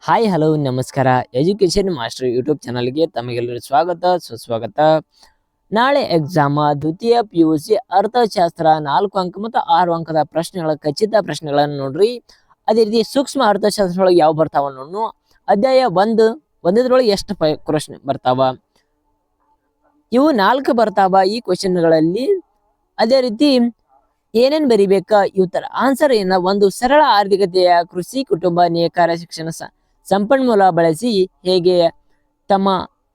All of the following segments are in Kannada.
ಹಾಯ್ ಹಲೋ ನಮಸ್ಕಾರ. ಎಜುಕೇಶನ್ ಮಾಸ್ಟರ್ ಯೂಟ್ಯೂಬ್ ಚಾನಲ್ಗೆ ತಮಗೆಲ್ಲರೂ ಸ್ವಾಗತ ಸುಸ್ವಾಗತ. ನಾಳೆ ಎಕ್ಸಾಮ್ ದ್ವಿತೀಯ PUC ಅರ್ಥಶಾಸ್ತ್ರ 4 ಅಂಕ ಮತ್ತು 6 ಅಂಕದ ಪ್ರಶ್ನೆಗಳ ಖಚಿತ ಪ್ರಶ್ನೆಗಳನ್ನು ನೋಡ್ರಿ. ಅದೇ ರೀತಿ ಸೂಕ್ಷ್ಮ ಅರ್ಥಶಾಸ್ತ್ರ ಒಳಗೆ ಯಾವ ಬರ್ತಾವ ನೋಡು. ಅಧ್ಯಾಯ 1 ಎಷ್ಟು ಪ್ರಶ್ನೆ ಬರ್ತಾವ, ಇವು 4 ಬರ್ತಾವ ಈ ಕ್ವಶನ್ಗಳಲ್ಲಿ. ಅದೇ ರೀತಿ ಏನೇನ್ ಬರಿಬೇಕ, ಇವುತರ ಆನ್ಸರ್ ಏನ. ಒಂದು ಸರಳ ಆರ್ಥಿಕತೆಯ ಕೃಷಿ ಕುಟುಂಬ ನೇಕಾರ ಶಿಕ್ಷಣ ಸಂಪನ್ಮೂಲ ಬಳಸಿ ಹೇಗೆ ತಮ್ಮ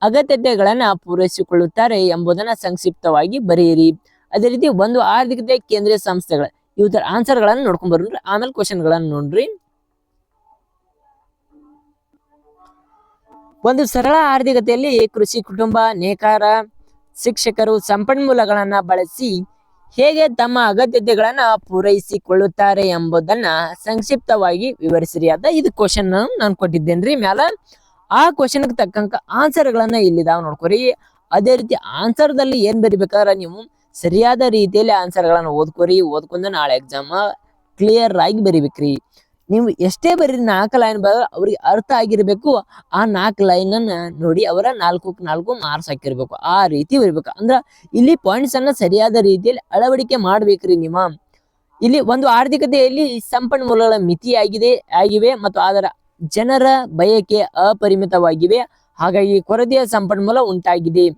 ಅಗತ್ಯತೆಗಳನ್ನ ಪೂರೈಸಿಕೊಳ್ಳುತ್ತಾರೆ ಎಂಬುದನ್ನ ಸಂಕ್ಷಿಪ್ತವಾಗಿ ಬರೆಯಿರಿ. ಅದೇ ರೀತಿ ಒಂದು ಆರ್ಥಿಕತೆ ಕೇಂದ್ರೀಯ ಸಂಸ್ಥೆಗಳ ಇವುತರ ಆನ್ಸರ್ ಗಳನ್ನ ನೋಡ್ಕೊಂಡ್ ಬರ್ರಿ. ಆಮೇಲೆ ಕ್ವಶನ್ ಗಳನ್ನ ನೋಡ್ರಿ. ಒಂದು ಸರಳ ಆರ್ಥಿಕತೆಯಲ್ಲಿ ಕೃಷಿ ಕುಟುಂಬ ನೇಕಾರ ಶಿಕ್ಷಕರು ಸಂಪನ್ಮೂಲಗಳನ್ನ ಬಳಸಿ ಹೇಗೆ ತಮ್ಮ ಅಗತ್ಯತೆಗಳನ್ನ ಪೂರೈಸಿಕೊಳ್ಳುತ್ತಾರೆ ಎಂಬುದನ್ನ ಸಂಕ್ಷಿಪ್ತವಾಗಿ ವಿವರಿಸಿರಿ ಅಂತ ಇದು ಕ್ವಶನ್ ನಾನು ಕೊಟ್ಟಿದ್ದೇನ್ರಿ ಮ್ಯಾಲ. ಆ ಕ್ವಶನ್ ತಕ್ಕಂಕ ಆನ್ಸರ್ ಗಳನ್ನ ಇಲ್ಲಿದಾವ್ ನೋಡ್ಕೊರಿ. ಅದೇ ರೀತಿ ಆನ್ಸರ್ ದಲ್ಲಿ ಏನ್ ಬರಿಬೇಕಾದ್ರೆ ನೀವು ಸರಿಯಾದ ರೀತಿಯಲ್ಲಿ ಆನ್ಸರ್ ಗಳನ್ನ ಓದ್ಕೊಂಡು ನಾಳೆ ಎಕ್ಸಾಮ್ ಕ್ಲಿಯರ್ ಆಗಿ ಬರಿಬೇಕ್ರಿ. ನೀವು ಎಷ್ಟೇ ಬರೀ 4 ಲೈನ್ ಬರೆದ್ರೆ ಅವ್ರಿಗೆ ಅರ್ಥ ಆಗಿರ್ಬೇಕು. ಆ 4 ಲೈನ್ ಅನ್ನ ನೋಡಿ ಅವರ 4 ಮಾರ್ಕ್ಸ್ ಹಾಕಿರ್ಬೇಕು. ಆ ರೀತಿ ಬರಿಬೇಕು. ಅಂದ್ರ ಇಲ್ಲಿ ಪಾಯಿಂಟ್ಸ್ ಅನ್ನ ಸರಿಯಾದ ರೀತಿಯಲ್ಲಿ ಅಳವಡಿಕೆ ಮಾಡ್ಬೇಕ್ರಿ ನಿಮ್ಮ. ಇಲ್ಲಿ ಒಂದು ಆರ್ಥಿಕತೆಯಲ್ಲಿ ಸಂಪನ್ಮೂಲಗಳ ಆಗಿವೆ ಮತ್ತು ಅದರ ಜನರ ಬಯಕೆ ಅಪರಿಮಿತವಾಗಿವೆ. ಹಾಗಾಗಿ ಕೊರತೆಯ ಸಂಪನ್ಮೂಲ ಉಂಟಾಗಿದೆ.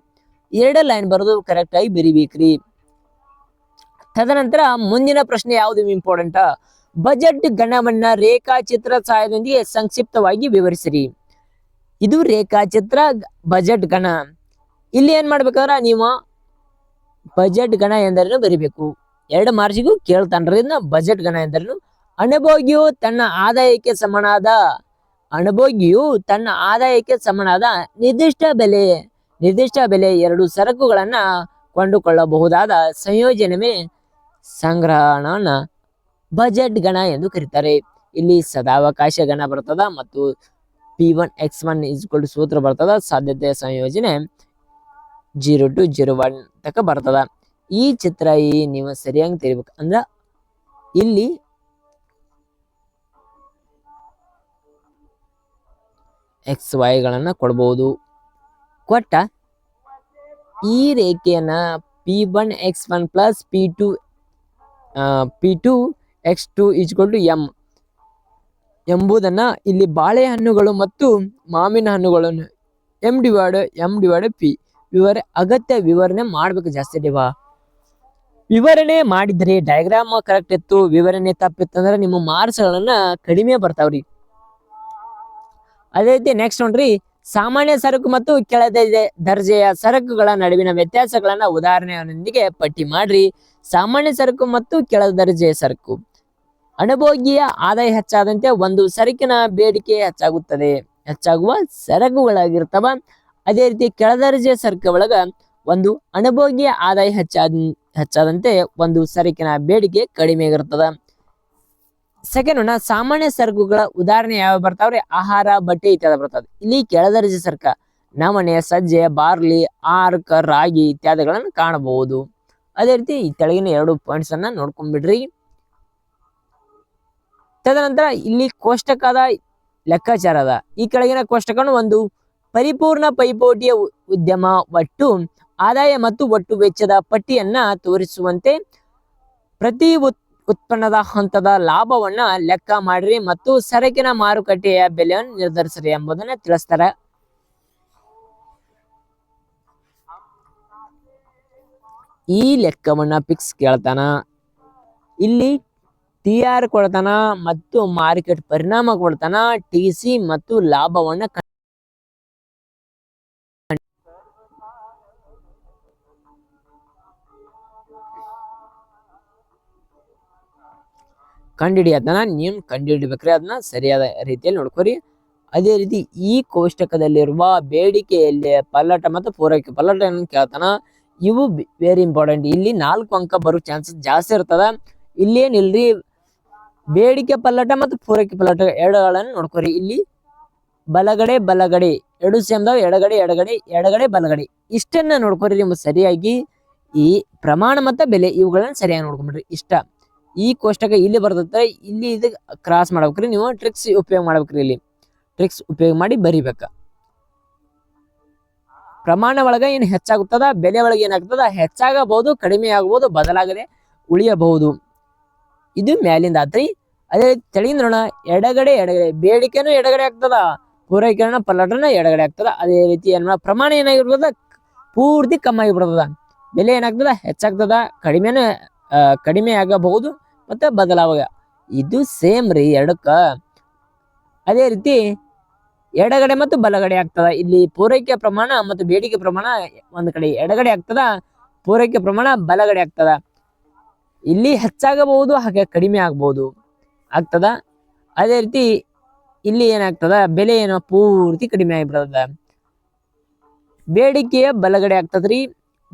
2 ಲೈನ್ ಬರೋದು ಕರೆಕ್ಟ್ ಆಗಿ ಬರಿಬೇಕ್ರಿ. ತದನಂತರ ಮುಂದಿನ ಪ್ರಶ್ನೆ ಯಾವ್ದು ಇಂಪಾರ್ಟೆಂಟ್, ಬಜೆಟ್ ಗಣವನ್ನ ರೇಖಾಚಿತ್ರ ಸಹಾಯದೊಂದಿಗೆ ಸಂಕ್ಷಿಪ್ತವಾಗಿ ವಿವರಿಸಿರಿ. ಇದು ರೇಖಾಚಿತ್ರ ಬಜೆಟ್ ಗಣ. ಇಲ್ಲಿ ಏನ್ ಮಾಡ್ಬೇಕಾದ್ರ ನೀವು ಬಜೆಟ್ ಗಣ ಎಂದರೇನು ಬರಿಬೇಕು. 2 ಮಾರ್ಕ್ಸಿಗೂ ಕೇಳ್ತಾನ್ರಿ ಇದನ್ನ. ಬಜೆಟ್ ಗಣ ಎಂದರೇನು, ಅನುಭೋಗಿಯು ತನ್ನ ಆದಾಯಕ್ಕೆ ಸಮನಾದ ನಿರ್ದಿಷ್ಟ ಬೆಲೆ 2 ಸರಕುಗಳನ್ನ ಕೊಂಡುಕೊಳ್ಳಬಹುದಾದ ಸಂಯೋಜನೆ ಸಂಗ್ರಹಣ ಬಜೆಟ್ ಗಣ ಎಂದು ಕರೀತಾರೆ. ಇಲ್ಲಿ ಸದಾವಕಾಶ ಗಣ ಬರ್ತದ ಮತ್ತು P1x1 ಸೂತ್ರ ಬರ್ತದ. ಸಾಧ್ಯತೆಯ ಸಂಯೋಜನೆ 0 to 01 ತಕ ಬರ್ತದ. ಈ ಚಿತ್ರ ನೀವು ಸರಿಯಾಗಿ ತೆರಿಬೇಕು. ಅಂದ್ರ ಇಲ್ಲಿ XY ಗಳನ್ನ ಕೊಡಬಹುದು. ಕೊಟ್ಟ ಈ ರೇಖೆಯನ್ನ P1x1 plus P2x2 M ಎಂಬುದನ್ನ ಇಲ್ಲಿ ಬಾಳೆಹಣ್ಣುಗಳು ಮತ್ತು ಮಾವಿನ ಹಣ್ಣುಗಳನ್ನು M/P ಅಗತ್ಯ ವಿವರಣೆ ಮಾಡ್ಬೇಕು. ಜಾಸ್ತಿ ವಿವರಣೆ ಮಾಡಿದ್ರೆ ಡಯಾಗ್ರಾಮ್ ಕರೆಕ್ಟ್ ಇತ್ತು, ವಿವರಣೆ ತಪ್ಪಿತ್ತಂದ್ರೆ ನಿಮ್ಮ ಮಾರ್ಕ್ಸ್ ಗಳನ್ನ ಕಡಿಮೆ ಬರ್ತಾವ್ರಿ. ಅದೇ ರೀತಿ ನೆಕ್ಸ್ಟ್ ನೋಡ್ರಿ, ಸಾಮಾನ್ಯ ಸರಕು ಮತ್ತು ಕೆಳ ದರ್ಜೆಯ ಸರಕುಗಳ ನಡುವಿನ ವ್ಯತ್ಯಾಸಗಳನ್ನ ಉದಾಹರಣೆಯೊಂದಿಗೆ ಪಟ್ಟಿ ಮಾಡ್ರಿ. ಸಾಮಾನ್ಯ ಸರಕು ಮತ್ತು ಕೆಳ ದರ್ಜೆಯ ಸರಕು. ಅನುಭೋಗಿಯ ಆದಾಯ ಹೆಚ್ಚಾದಂತೆ ಒಂದು ಸರಕಿನ ಬೇಡಿಕೆ ಹೆಚ್ಚಾಗುವ ಸರಕುಗಳಾಗಿರ್ತವ. ಅದೇ ರೀತಿ ಕೆಳದರ್ಜೆಯ ಸರಕು ಒಳಗ ಒಂದು ಅನುಭೋಗಿಯ ಆದಾಯ ಹೆಚ್ಚಾದಂತೆ ಒಂದು ಸರಕಿನ ಬೇಡಿಕೆ ಕಡಿಮೆ ಆಗಿರ್ತದ. ಸೆಕೆಂಡ್ ಒನ್, ಸಾಮಾನ್ಯ ಸರಕುಗಳ ಉದಾಹರಣೆ ಯಾವ ಬರ್ತಾವ್ರಿ, ಆಹಾರ, ಬಟ್ಟೆ ಇತ್ಯಾದಿ ಬರ್ತದೆ. ಇಲ್ಲಿ ಕೆಳದರ್ಜೆ ಸರಕ ನವಣೆ, ಸಜ್ಜೆ, ಬಾರ್ಲಿ, ಆರ್ಕ್, ರಾಗಿ ಇತ್ಯಾದಿಗಳನ್ನು ಕಾಣಬಹುದು. ಅದೇ ರೀತಿ ಈ ತೆಳಗಿನ 2 ಪಾಯಿಂಟ್ಸ್ ಅನ್ನ ನೋಡ್ಕೊಂಡ್ಬಿಡ್ರಿ. ತದನಂತರ ಇಲ್ಲಿ ಕೋಷ್ಟಕದ ಲೆಕ್ಕಾಚಾರ ಅದ. ಈ ಕೆಳಗಿನ ಕೋಷ್ಟಕವನ್ನು ಒಂದು ಪರಿಪೂರ್ಣ ಪೈಪೋಟಿಯ ಉದ್ಯಮ ಒಟ್ಟು ಆದಾಯ ಮತ್ತು ಒಟ್ಟು ವೆಚ್ಚದ ಪಟ್ಟಿಯನ್ನ ತೋರಿಸುವಂತೆ ಪ್ರತಿ ಉತ್ಪನ್ನದ ಹಂತದ ಲಾಭವನ್ನ ಲೆಕ್ಕ ಮಾಡ್ರಿ ಮತ್ತು ಸರಕಿನ ಮಾರುಕಟ್ಟೆಯ ಬೆಲೆಯನ್ನು ನಿರ್ಧರಿಸ್ರಿ ಎಂಬುದನ್ನ ತಿಳಿಸ್ತಾರ. ಈ ಲೆಕ್ಕವನ್ನ ಫಿಕ್ಸ್ ಕೇಳ್ತಾನ. ಇಲ್ಲಿ TR ಕೊಡ್ತಾನ ಮತ್ತು ಮಾರ್ಕೆಟ್ ಪರಿಣಾಮ ಕೊಡ್ತಾನ. TC ಮತ್ತು ಲಾಭವನ್ನ ಕಂಡುಹಿಡಿಯತಾನ. ನೀವು ಕಂಡುಹಿಡಿಬೇಕ್ರಿ, ಅದನ್ನ ಸರಿಯಾದ ರೀತಿಯಲ್ಲಿ ನೋಡ್ಕೊರಿ. ಅದೇ ರೀತಿ ಈ ಕೋಷ್ಟಕದಲ್ಲಿರುವ ಬೇಡಿಕೆಯಲ್ಲಿ ಪಲ್ಲಟ ಮತ್ತು ಪೂರೈಕೆ ಪಲ್ಲಟ ಕೇಳ್ತಾನ. ಇವು ವೆರಿ ಇಂಪಾರ್ಟೆಂಟ್. ಇಲ್ಲಿ 4 ಅಂಕ ಬರೋ ಚಾನ್ಸಸ್ ಜಾಸ್ತಿ ಇರ್ತದ. ಇಲ್ಲೇನಿಲ್ರಿ, ಬೇಡಿಕೆ ಪಲ್ಲಟ ಮತ್ತು ಪೂರೈಕೆ ಪಲ್ಲಟ 2ಗಳನ್ನು ನೋಡ್ಕೊರಿ. ಇಲ್ಲಿ ಬಲಗಡೆ 2 ಸೇಮ್ ಎಡಗಡೆ ಬಲಗಡೆ ಇಷ್ಟನ್ನ ನೋಡ್ಕೊರಿ. ನಿಮ್ಗೆ ಸರಿಯಾಗಿ ಈ ಪ್ರಮಾಣ ಮತ್ತು ಬೆಲೆ ಇವುಗಳನ್ನ ಸರಿಯಾಗಿ ನೋಡ್ಕೊಂಡ್ಬಿಡ್ರಿ. ಇಷ್ಟ ಈ ಕೋಷ್ಟಕ ಇಲ್ಲಿ ಬರ್ತೈತೆ. ಇಲ್ಲಿ ಇದು ಕ್ರಾಸ್ ಮಾಡ್ಬೇಕ್ರಿ. ನೀವು ಟ್ರಿಕ್ಸ್ ಉಪಯೋಗ ಮಾಡ್ಬೇಕ್ರಿ. ಇಲ್ಲಿ ಟ್ರಿಕ್ಸ್ ಉಪಯೋಗ ಮಾಡಿ ಬರಿಬೇಕ. ಪ್ರಮಾಣ ಒಳಗ ಏನು ಹೆಚ್ಚಾಗುತ್ತದ, ಬೆಲೆ ಒಳಗೆ ಏನಾಗ್ತದ, ಹೆಚ್ಚಾಗಬಹುದು, ಕಡಿಮೆ ಆಗಬಹುದು, ಬದಲಾಗದೆ ಉಳಿಯಬಹುದು. ಇದು ಮ್ಯಾಲಿಂದ ಆತ್ರಿ. ಅದೇ ತೆಳಗಿಂದ ನೋಡೋಣ, ಎಡಗಡೆ ಬೇಡಿಕೆನೂ ಎಡಗಡೆ ಆಗ್ತದ, ಪೂರೈಕೆನ ಪಲ್ಲಟನ ಎಡಗಡೆ ಆಗ್ತದ. ಅದೇ ರೀತಿ ಪ್ರಮಾಣ ಏನಾಗಿರ್ತದ, ಪೂರ್ತಿ ಕಮ್ಮಿ ಆಗಿಬಿಡ್ತದ. ಬೆಲೆ ಏನಾಗ್ತದ, ಹೆಚ್ಚಾಗ್ತದ, ಕಡಿಮೆ ಆಗಬಹುದು ಮತ್ತೆ ಬದಲಾವಾಗ. ಇದು ಸೇಮ್ ರೀ ಎರಡಕ್ಕ. ಅದೇ ರೀತಿ ಎಡಗಡೆ ಮತ್ತು ಬಲಗಡೆ ಆಗ್ತದ. ಇಲ್ಲಿ ಪೂರೈಕೆ ಪ್ರಮಾಣ ಮತ್ತು ಬೇಡಿಕೆ ಪ್ರಮಾಣ ಒಂದ್ ಕಡೆ ಎಡಗಡೆ ಆಗ್ತದ, ಪೂರೈಕೆ ಪ್ರಮಾಣ ಬಲಗಡೆ ಆಗ್ತದ. ಇಲ್ಲಿ ಹೆಚ್ಚಾಗಬಹುದು, ಹಾಗೆ ಕಡಿಮೆ ಆಗ್ತದ. ಅದೇ ರೀತಿ ಇಲ್ಲಿ ಏನಾಗ್ತದ, ಬೆಲೆ ಏನೋ ಪೂರ್ತಿ ಕಡಿಮೆ ಆಗಿಬಿಡ್ತದ. ಬೇಡಿಕೆಯ ಬಲಗಡೆ ಆಗ್ತದ್ರಿ,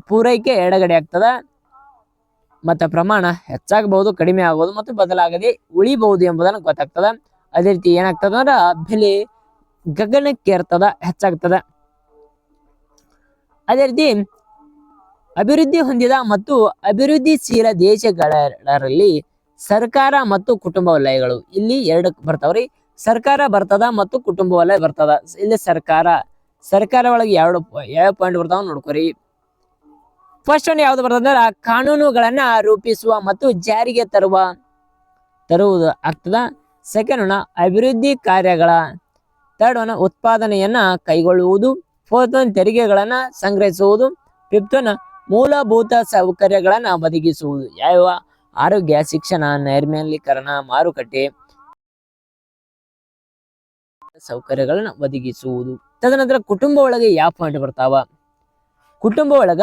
ಪೂರೈಕೆ ಎಡಗಡೆ ಆಗ್ತದ. ಮತ್ತೆ ಪ್ರಮಾಣ ಹೆಚ್ಚಾಗಬಹುದು, ಕಡಿಮೆ ಆಗಬಹುದು ಮತ್ತು ಬದಲಾಗದೆ ಉಳಿಬಹುದು ಎಂಬುದನ್ನು ಗೊತ್ತಾಗ್ತದ. ಅದೇ ರೀತಿ ಏನಾಗ್ತದ ಅಂದ್ರ ಬೆಲೆ ಗಗನಕ್ಕೇರ್ತದ, ಹೆಚ್ಚಾಗ್ತದ. ಅದೇ ರೀತಿ ಅಭಿವೃದ್ಧಿ ಹೊಂದಿದ ಮತ್ತು ಅಭಿವೃದ್ಧಿಶೀಲ ದೇಶಗಳಲ್ಲಿ ಸರ್ಕಾರ ಮತ್ತು ಕುಟುಂಬ ವಲಯಗಳು ಇಲ್ಲಿ ಎರಡು ಬರ್ತಾವ್ರಿ. ಸರ್ಕಾರ ಬರ್ತದ ಮತ್ತು ಕುಟುಂಬ ವಲಯ ಬರ್ತದ. ಇಲ್ಲಿ ಸರ್ಕಾರ ಒಳಗೆ ಯಾವ ಪಾಯಿಂಟ್ ಬರ್ತಾವ ನೋಡ್ಕೊರಿ. ಫಸ್ಟ್ ಒನ್ ಯಾವ್ದು ಬರ್ತದಂದ್ರ ಕಾನೂನುಗಳನ್ನ ರೂಪಿಸುವ ಮತ್ತು ಜಾರಿಗೆ ತರುವುದು ಆಗ್ತದ. ಸೆಕೆಂಡ್ ಒನ್ ಅಭಿವೃದ್ಧಿ ಕಾರ್ಯಗಳ. ಥರ್ಡ್ ಒನ್ ಉತ್ಪಾದನೆಯನ್ನ ಕೈಗೊಳ್ಳುವುದು. ಫೋರ್ತ್ ಒನ್ ತೆರಿಗೆಗಳನ್ನ ಸಂಗ್ರಹಿಸುವುದು. ಫಿಫ್ತ್ ಒನ್ ಮೂಲಭೂತ ಸೌಕರ್ಯಗಳನ್ನ ಒದಗಿಸುವುದು. ಯಾವ ಆರೋಗ್ಯ, ಶಿಕ್ಷಣ, ನೈರ್ಮಲ್ಯೀಕರಣ, ಮಾರುಕಟ್ಟೆ ಸೌಕರ್ಯಗಳನ್ನ ಒದಗಿಸುವುದು. ತದನಂತರ ಕುಟುಂಬ ಒಳಗೆ ಯಾವ ಪಾಯಿಂಟ್ ಬರ್ತಾವ, ಕುಟುಂಬ ಒಳಗ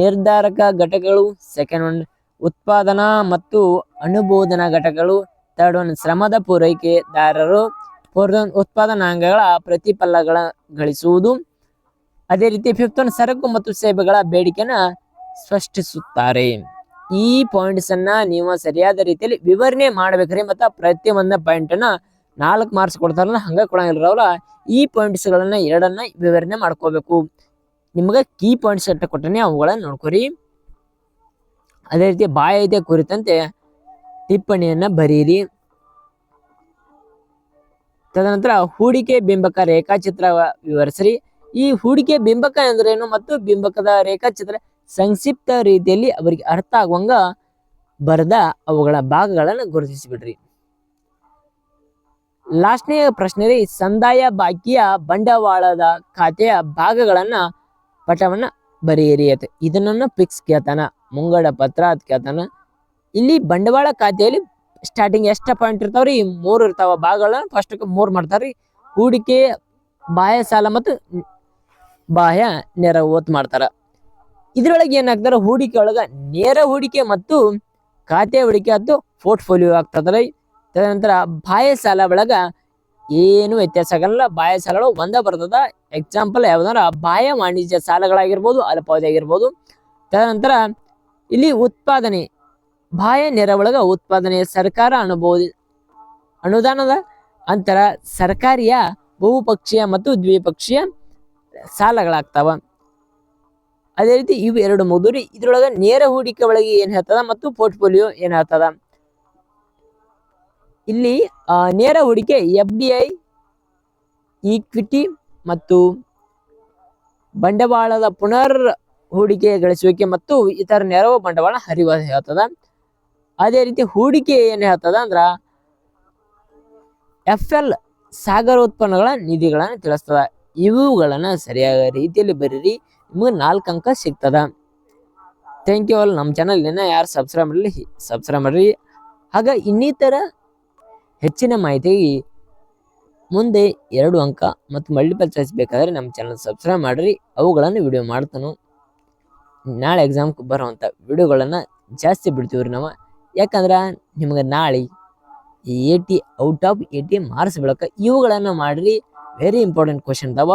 ನಿರ್ಧಾರಕ ಘಟಕಗಳು. ಸೆಕೆಂಡ್ ಒನ್ ಉತ್ಪಾದನಾ ಮತ್ತು ಅನುಮೋದನಾ ಘಟಕಗಳು. ಥರ್ಡ್ ಒನ್ ಶ್ರಮದ ಪೂರೈಕೆದಾರರು. ಫೋರ್ತ್ ಒನ್ ಉತ್ಪಾದನಾಂಗಗಳ ಪ್ರತಿಫಲಗಳ ಗಳಿಸುವುದು. ಅದೇ ರೀತಿ ಫಿಫ್ತ್ ಒನ್ ಸರಕು ಮತ್ತು ಸೇವೆಗಳ ಬೇಡಿಕೆನ ಸ್ಪಷ್ಟಿಸುತ್ತಾರೆ. ಈ ಪಾಯಿಂಟ್ಸ್ ಅನ್ನ ನೀವು ಸರಿಯಾದ ರೀತಿಯಲ್ಲಿ ವಿವರಣೆ ಮಾಡ್ಬೇಕ್ರಿ. ಮತ್ತ ಪ್ರತಿಯೊಂದ ಪಾಯಿಂಟ್ ಅನ್ನ 4 ಮಾರ್ಕ್ಸ್ ಕೊಡ್ತಾರಲ್ಲ, ಹಂಗ ಕೊಡಂಗಿಲ್ಲ. ಈ ಪಾಯಿಂಟ್ಸ್ ಗಳನ್ನ ಎರಡನ್ನ ವಿವರಣೆ ಮಾಡ್ಕೋಬೇಕು. ನಿಮ್ಗ ಕೀ ಪಾಯಿಂಟ್ಸ್ ಅಟ್ಟ ಕೊಟ್ಟನೆ, ಅವುಗಳನ್ನ ನೋಡ್ಕೊರಿ. ಅದೇ ರೀತಿ ಬಾಹ್ಯತೆ ಕುರಿತಂತೆ ಟಿಪ್ಪಣಿಯನ್ನ ಬರೀರಿ. ತದನಂತರ ಹೂಡಿಕೆ ಬಿಂಬಕ ರೇಖಾಚಿತ್ರ ವಿವರಿಸ್ರಿ. ಈ ಹೂಡಿಕೆ ಬಿಂಬಕ ಅಂದ್ರೇನು ಮತ್ತು ಬಿಂಬಕದ ರೇಖಾಚಿತ್ರ ಸಂಕ್ಷಿಪ್ತ ರೀತಿಯಲ್ಲಿ ಅವರಿಗೆ ಅರ್ಥ ಆಗುವಂಗ ಬರೆದ ಅವುಗಳ ಭಾಗಗಳನ್ನ ಗುರುತಿಸಿಬಿಡ್ರಿ. ಲಾಸ್ಟ್ನೇ ಪ್ರಶ್ನೆ ರೀ, ಸಂದಾಯ ಬಾಕಿಯ ಬಂಡವಾಳದ ಖಾತೆಯ ಭಾಗಗಳನ್ನ ಪಟವನ್ನ ಬರೆಯಿರಿ. ಇದನ್ನ ಫಿಕ್ಸ್ ಕೇಳ್ತಾನ, ಮುಂಗಡ ಪತ್ರ ಅದ್ ಕೇಳ್ತಾನ. ಇಲ್ಲಿ ಬಂಡವಾಳ ಖಾತೆಯಲ್ಲಿ ಸ್ಟಾರ್ಟಿಂಗ್ ಎಷ್ಟ ಪಾಯಿಂಟ್ ಇರ್ತಾವ್ರಿ, 3 ಇರ್ತಾವ ಭಾಗಗಳನ್ನ. ಫಸ್ಟ್ 3 ಮಾಡ್ತಾರ್ರಿ. ಹೂಡಿಕೆ, ಬಾಹ್ಯ ಸಾಲ ಮತ್ತು ಬಾಹ್ಯ ನೆರವು ಒತ್ತು ಮಾಡ್ತಾರ. ಇದ್ರೊಳಗೆ ಏನಾಗ್ತಾರ, ಹೂಡಿಕೆ ಒಳಗ ನೇರ ಹೂಡಿಕೆ ಮತ್ತು ಖಾತೆ ಹೂಡಿಕೆ ಮತ್ತು ಪೋರ್ಟ್ಫೋಲಿಯೋ ಆಗ್ತದ್ರಿ. ತದನಂತರ ಬಾಹ್ಯ ಸಾಲ ಒಳಗ ಏನು ವ್ಯತ್ಯಾಸ ಆಗಲ್ಲ, ಬಾಹ್ಯ ಸಾಲಗಳು ಒಂದ ಬರ್ತದ. ಎಕ್ಸಾಂಪಲ್ ಯಾವ್ದಂದ್ರ ಬಾಹ್ಯ ವಾಣಿಜ್ಯ ಸಾಲಗಳಾಗಿರ್ಬೋದು, ಅಲ್ಪಾವಧಿ ಆಗಿರ್ಬೋದು. ತದನಂತರ ಇಲ್ಲಿ ಉತ್ಪಾದನೆ, ಬಾಹ್ಯ ನೆರವೊಳಗ ಉತ್ಪಾದನೆ, ಸರ್ಕಾರ ಅನುದಾನದ ಅಂತರ, ಸರ್ಕಾರಿಯ ಬಹುಪಕ್ಷೀಯ ಮತ್ತು ದ್ವಿಪಕ್ಷೀಯ ಸಾಲಗಳಾಗ್ತಾವ. ಅದೇ ರೀತಿ ಇವು ಎರಡು ಮುಗಿದ್ರಿ. ಇದ್ರೊಳಗ ನೇರ ಹೂಡಿಕೆ ಒಳಗೆ ಏನ್ ಹೇಳ್ತದ ಮತ್ತು ಪೋರ್ಟ್ಫೋಲಿಯೋ ಏನ್ ಹೇಳ್ತದ. ಇಲ್ಲಿ ನೇರ ಹೂಡಿಕೆ FDI, ಈಕ್ವಿಟಿ ಮತ್ತು ಬಂಡವಾಳದ ಪುನರ್ ಹೂಡಿಕೆ ಗಳಿಸುವಿಕೆ ಮತ್ತು ಇತರ ನೆರವು ಬಂಡವಾಳ ಹರಿವು ಹೇಳ್ತದ. ಅದೇ ರೀತಿ ಹೂಡಿಕೆ ಏನ್ ಹೇಳ್ತದ ಅಂದ್ರ FL ಸಾಗರೋತ್ಪನ್ನಗಳ ನಿಧಿಗಳನ್ನ ತಿಳಿಸ್ತದ. ಇವುಗಳನ್ನ ಸರಿಯಾದ ರೀತಿಯಲ್ಲಿ ಬರೀರಿ, ನಿಮ್ಗೆ 4 ಅಂಕ ಸಿಗ್ತದ. Thank you all. ನಮ್ಮ ಚಾನಲ್ ಯಾರು ಸಬ್ಸ್ಕ್ರೈಬ್ ಮಾಡ್ರಿ. ಹಾಗ ಇನ್ನಿತರ ಹೆಚ್ಚಿನ ಮಾಹಿತಿಗೆ ಮುಂದೆ 2 ಅಂಕ ಮತ್ತು ಮಲ್ಟಿಪಲ್ ಚಾಯ್ಸ್ ಬೇಕಾದ್ರೆ ನಮ್ಮ ಚಾನಲ್ ಸಬ್ಸ್ಕ್ರೈಬ್ ಮಾಡ್ರಿ. ಅವುಗಳನ್ನು ವಿಡಿಯೋ ಮಾಡ್ತಾನು. ನಾಳೆ ಎಕ್ಸಾಮ್ಗೆ ಬರುವಂಥ ವಿಡಿಯೋಗಳನ್ನ ಜಾಸ್ತಿ ಬಿಡ್ತೀವ್ರಿ ನಾವು. ಯಾಕಂದ್ರೆ ನಿಮ್ಗೆ ನಾಳೆ 80 ಔಟ್ ಆಫ್ 80 ಮಾರ್ಕ್ಸ್ ಬೀಳಕ ಇವುಗಳನ್ನ ಮಾಡ್ರಿ. ವೆರಿ ಇಂಪಾರ್ಟೆಂಟ್ ಕ್ವಶನ್ ಅದಾವ.